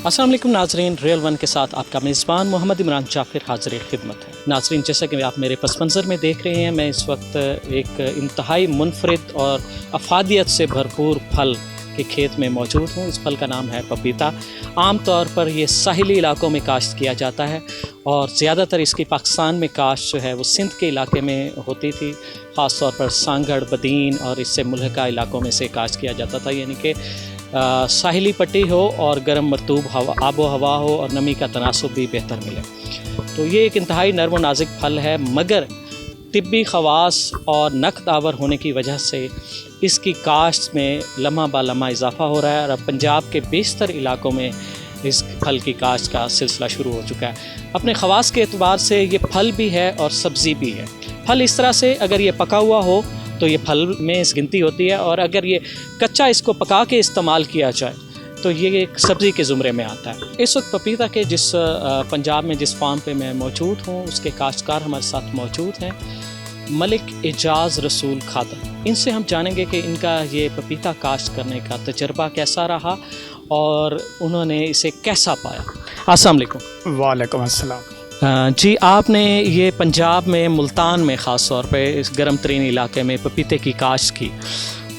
अस्सलाम वालेकुम नाजरीन, रियल वन के साथ आपका मेज़बान मोहम्मद इमरान जाफिर हाज़िर खिदमत है। नाजरीन, जैसा कि आप मेरे पस मंज़र में देख रहे हैं, मैं इस वक्त एक इंतहाई मुनफरिद और अफादियत से भरपूर फल के खेत में मौजूद हूँ। इस फल का नाम है पपीता। आम तौर पर ये साहिली इलाकों में काश्त किया जाता है और ज़्यादातर इसकी पाकिस्तान में काश्त जो है वो सिंध के इलाके में होती थी। ख़ास तौर पर सांगड़, बदीन और इससे मुल्हका इलाकों में से काश्त किया जाता था, यानी कि साहिली पट्टी हो और गर्म मरतूब हवा, आबो हवा हो और नमी का तनासुब भी बेहतर मिले। तो ये एक इंतहाई नर्म व नाजुक फल है, मगर तिब्बी ख़वास और नक़द आवर होने की वजह से इसकी काश्त में लम्हा बा लम्हा इजाफ़ा हो रहा है और अब पंजाब के बेशतर इलाकों में इस फल की काश्त का सिलसिला शुरू हो चुका है। अपने ख़वास के एतबार से ये फल भी है और सब्ज़ी भी है। फल इस तरह से, अगर ये पका हुआ हो तो ये फल में इस गिनती होती है, और अगर ये कच्चा इसको पका के इस्तेमाल किया जाए तो ये एक सब्ज़ी के ज़ुमरे में आता है। इस वक्त पपीता के जिस पंजाब में जिस फार्म पे मैं मौजूद हूँ, उसके काश्तकार हमारे साथ मौजूद हैं, मलिक एजाज़ रसूल खादर। इनसे हम जानेंगे कि इनका ये पपीता काश्त करने का तजर्बा कैसा रहा और उन्होंने इसे कैसा पाया। अस्सलाम वालेकुम। वालेकुम अस्सलाम। जी, आपने ये पंजाब में मुल्तान में ख़ास तौर पे इस गर्म तरीन इलाके में पपीते की काश्त की,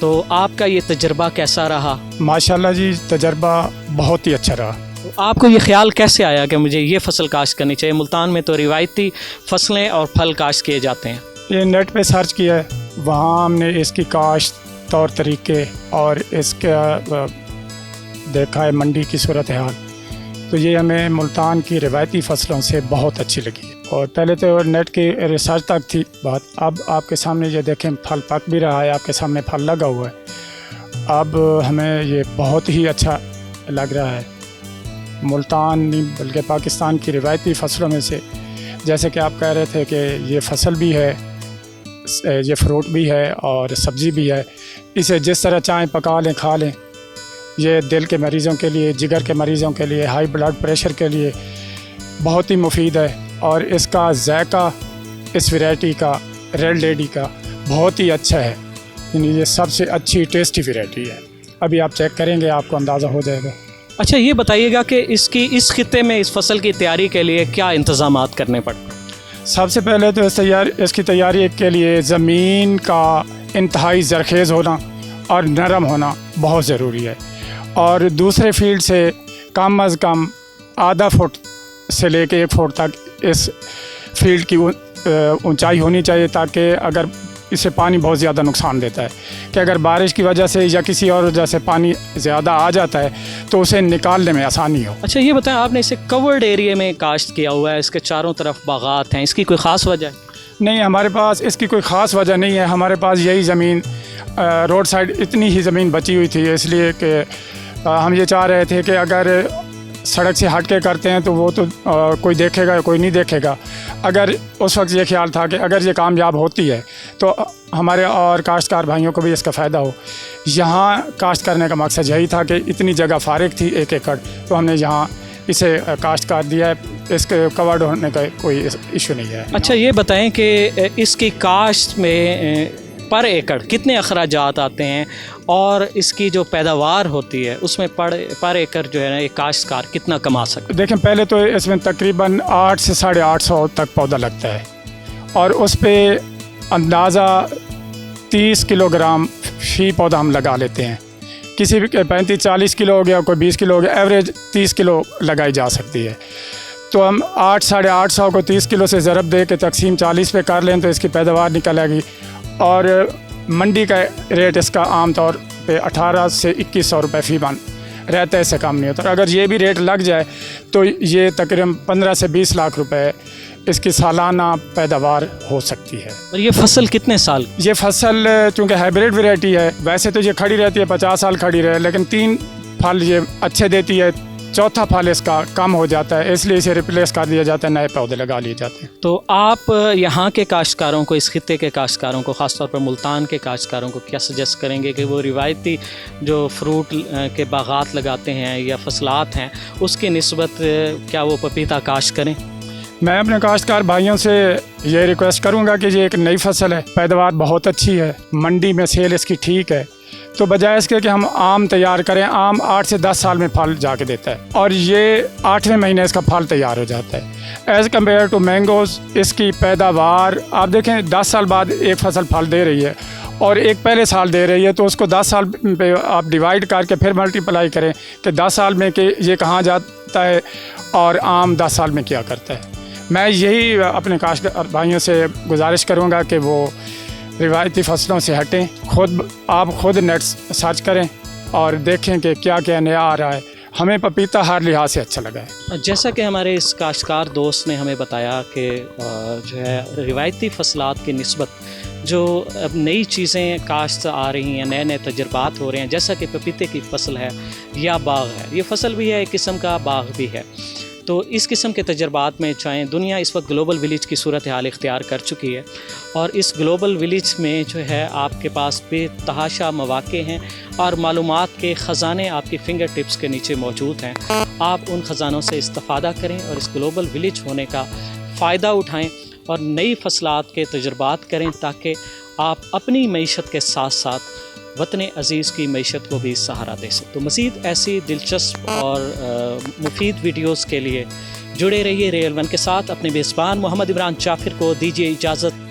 तो आपका ये तजर्बा कैसा रहा? माशाल्लाह जी, तजर्बा बहुत ही अच्छा रहा। तो आपको ये ख्याल कैसे आया कि मुझे ये फ़सल काश्त करनी चाहिए? मुल्तान में तो रिवायती फ़सलें और फल काश्त किए जाते हैं। ये नेट पे सर्च किया है, वहाँ हमने इसकी काश्त, तौर तरीके और इसका देखा है मंडी की सूरत हाल, तो ये हमें मुल्तान की रिवायती फ़सलों से बहुत अच्छी लगी। और पहले तो नेट की रिसर्च तक थी बात, अब आपके सामने ये देखें फल पक भी रहा है, आपके सामने फल लगा हुआ है। अब हमें ये बहुत ही अच्छा लग रहा है। मुल्तान नहीं बल्कि पाकिस्तान की रिवायती फ़सलों में से, जैसे कि आप कह रहे थे कि ये फसल भी है, ये फ्रूट भी है और सब्ज़ी भी है। इसे जिस तरह चाहें पका लें, खा लें। ये दिल के मरीज़ों के लिए, जिगर के मरीज़ों के लिए, हाई ब्लड प्रेशर के लिए बहुत ही मुफीद है। और इसका जायका इस वैरायटी का, रेड लेडी का, बहुत ही अच्छा है। यानी ये सबसे अच्छी टेस्टी वैरायटी है। अभी आप चेक करेंगे, आपको अंदाज़ा हो जाएगा। अच्छा, ये बताइएगा कि इस खित्ते में इस फसल की तैयारी के लिए क्या इंतज़ामात करने पड़ते हैं? सबसे पहले तो इसकी तैयारी के लिए ज़मीन का इंतहाई ज़रखेज़ होना और नरम होना बहुत ज़रूरी है। और दूसरे फील्ड से कम अज़ कम आधा फुट से लेके 1 फुट तक इस फील्ड की ऊंचाई होनी चाहिए, ताकि अगर इससे पानी बहुत ज़्यादा नुकसान देता है कि अगर बारिश की वजह से या किसी और वजह से पानी ज़्यादा आ जाता है तो उसे निकालने में आसानी हो। अच्छा, ये बताएं, आपने इसे कवर्ड एरिया में काश्त किया हुआ है, इसके चारों तरफ बागात हैं, इसकी कोई ख़ास वजह है? नहीं, हमारे पास इसकी कोई ख़ास वजह नहीं है। हमारे पास यही ज़मीन, रोड साइड इतनी ही ज़मीन बची हुई थी, इसलिए कि हम ये चाह रहे थे कि अगर सड़क से हट के करते हैं तो वो तो कोई देखेगा, कोई नहीं देखेगा। अगर उस वक्त ये ख्याल था कि अगर ये कामयाब होती है तो हमारे और काश्तकार भाइयों को भी इसका फ़ायदा हो। यहाँ काश्त करने का मकसद यही था कि इतनी जगह फारिग थी 1 एकड़, तो हमने यहाँ इसे काश्त कर दिया है। इसके कवर्ड होने का कोई इशू नहीं है। अच्छा, ये बताएं कि इसकी काश्त में पर एकड़ कितने अखराजात आते हैं और इसकी जो पैदावार होती है उसमें पर एकड़ जो है ना, ये काश्तकार कितना कमा सकते हैं? देखें, पहले तो इसमें तकरीबन 8 से 850 तक पौधा लगता है और उस पर अंदाज़ा 30 किलोग्राम फी पौधा हम लगा लेते हैं। किसी भी 35-40 किलो हो गया, कोई 20 किलो हो गया, एवरेज 30 किलो लगाई जा सकती है। तो हम 800-850 को 30 किलो से ज़रब दे के तकसीम 40 पे कर लें तो इसकी पैदावार निकलेगी। और मंडी का रेट इसका आम तौर पे 18 से 2100 रुपये फ़ी मन रहता है, इससे कम नहीं होता। और अगर ये भी रेट लग जाए तो ये तकरीबन 15 से 20 लाख रुपए इसकी सालाना पैदावार हो सकती है। और ये फसल कितने साल? ये फसल चूँकि हाइब्रिड वैरायटी है, वैसे तो ये खड़ी रहती है 50 साल खड़ी रहे, लेकिन 3 फल ये अच्छे देती है, चौथा फल इसका कम हो जाता है, इसलिए इसे रिप्लेस कर दिया जाता है, नए पौधे लगा लिए जाते हैं। तो आप यहाँ के काश्तकारों को, इस खित्ते के काश्तकारों को, ख़ासतौर पर मुल्तान के काश्तकारों को क्या सजेस्ट करेंगे कि वो रिवायती जो फ्रूट के बागात लगाते हैं या फसलात हैं उसकी निस्बत क्या वो पपीता काश्त करें? मैं अपने काश्तकार भाइयों से ये रिक्वेस्ट करूँगा कि ये एक नई फसल है, पैदावार बहुत अच्छी है, मंडी में सेल इसकी ठीक है, तो बजाय इसके कि हम आम तैयार करें, आम 8 से 10 साल में फल जाके देता है और ये 8वें महीने इसका फल तैयार हो जाता है। एज़ कम्पेयर टू मैंगोज़ इसकी पैदावार आप देखें 10 साल बाद एक फसल फल दे रही है और एक पहले साल दे रही है, तो उसको 10 साल पे आप डिवाइड करके फिर मल्टीप्लाई करें कि 10 साल में कि ये कहाँ जाता है और आम 10 साल में क्या करता है। मैं यही अपने काश्तकार भाइयों से गुजारिश करूँगा कि वो रिवायती फसलों से हटें, आप खुद नेट सर्च करें और देखें कि क्या क्या नया आ रहा है। हमें पपीता हर लिहाज से अच्छा लगा है। जैसा कि हमारे इस काश्तकार दोस्त ने हमें बताया कि जो है रिवायती फसलात की निस्बत जो अब नई चीज़ें काश्त आ रही हैं, नए नए तजर्बात हो रहे हैं, जैसा कि पपीते की फसल है या बाग है, ये फसल भी है, एक किस्म का बाग भी है। तो इस किस्म के तजर्बात में चाहे दुनिया इस वक्त ग्लोबल विलेज की सूरत हाल इख्तियार कर चुकी है और इस ग्लोबल विलेज में जो है आपके पास बेतहाशा मौक़े हैं और मालूमात के ख़जाने आपकी फिंगर टिप्स के नीचे मौजूद हैं। आप उन ख़जानों से इस्तिफ़ादा करें और इस ग्लोबल विलेज होने का फ़ायदा उठाएँ और नई फसलात के तजर्बात करें ताकि आप अपनी मईशत के साथ साथ वतन अज़ीज़ की मईशत को भी सहारा दे सकते। तो मज़ीद ऐसी दिलचस्प और मुफीद वीडियोज़ के लिए जुड़े रहिए रियल वन के साथ। अपने मेज़बान मोहम्मद इमरान जाफ़िर को दीजिए इजाज़त।